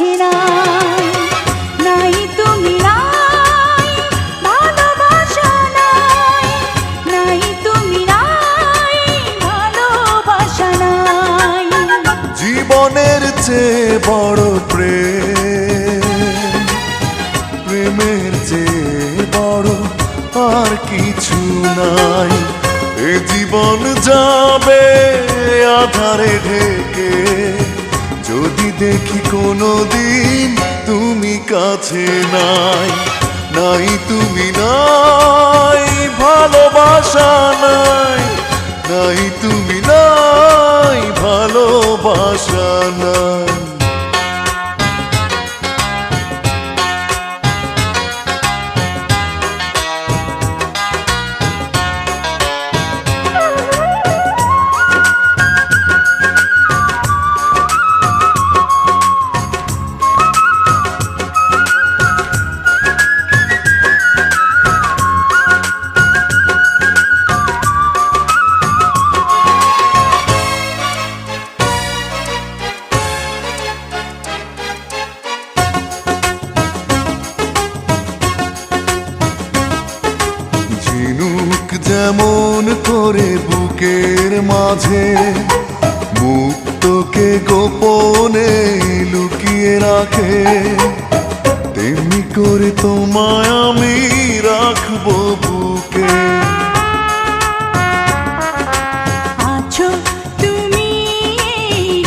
কাছে নাই, নাই তুমি নাই, ভালোবাসা নাই, নাই তুমি নাই, ভালোবাসা নাই। জীবনের চেয়ে বড় প্রেম, প্রেমের চেয়ে বড় আর কিছু নাই। এ জীবন যাবে আধারে ঢেকে, যদি দেখি কোনোদিন তুমি কাছে নাই, নাই তুমি নাই, ভালোবাসা নাই, নাই তুমি নাই, ভালোবাসা নাই। ঝিনুক যেমন করে বুকের মাঝে মুক্তকে গোপনে লুকিয়ে রাখে, তেমনি করে তোমায় আমি রাখবো বুকে। আছো তুমি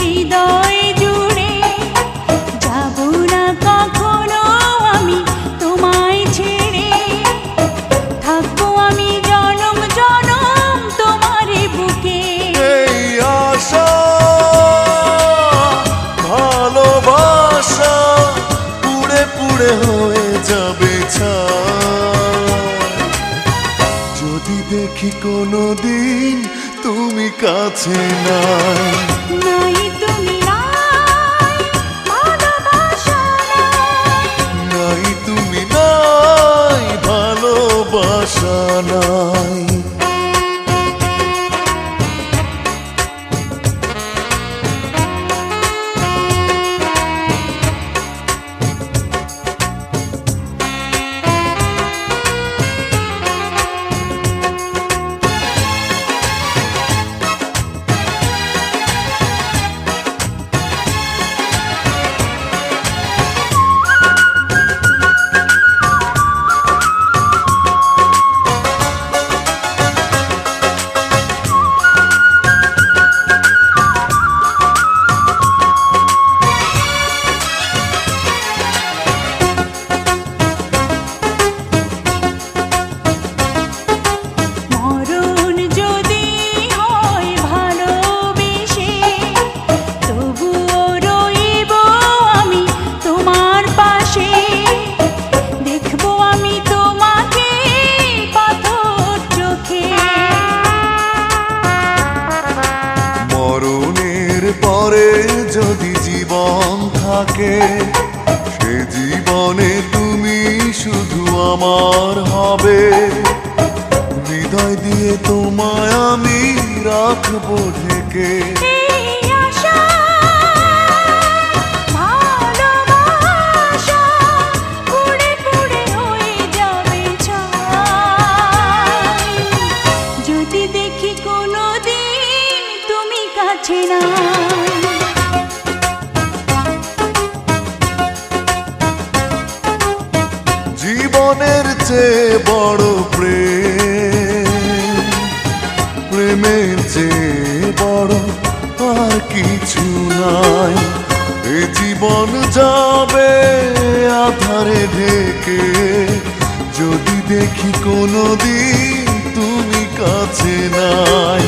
হৃদয় জুড়ে, যাব না কখনো আমি তোমায় ছেড়ে, থাকবো আমি জনম জনম তোমারই বুকে। এই আশা ভালোবাসা পুড়ে পুড়ে হয়ে যাবে ছাই, যদি দেখি কোনোদিন তুমি কাছে নাই, নাই তুমি নাই, ভালোবাসা নাই, নাই তুমি নাই, ভালোবাসা নাই। মরণ যদি হয় ভালোবেসে, তবুও রইব আমি তোমার পাশে, দেখবো আমি তোমাকে পাথর চোখে। মরণের পরে যদি জীবন থাকে, সে জীবনে তুমি শুধু আমার হবে, হৃদয় দিয়ে তোমায় আমি রাখবো ঢেকে। এই আশা ভালোবাসা পুড়ে পুড়ে হয়ে যাবে ছাই, যদি দেখি কোনোদিন তুমি কাছে নাই। জীবনের চেয়ে বড় প্রেম, প্রেমের চেয়ে বড় আর কিছু নাই। এ জীবন যাবে আধারে ঢেকে, যদি দেখি কোনোদিন তুমি কাছে নাই,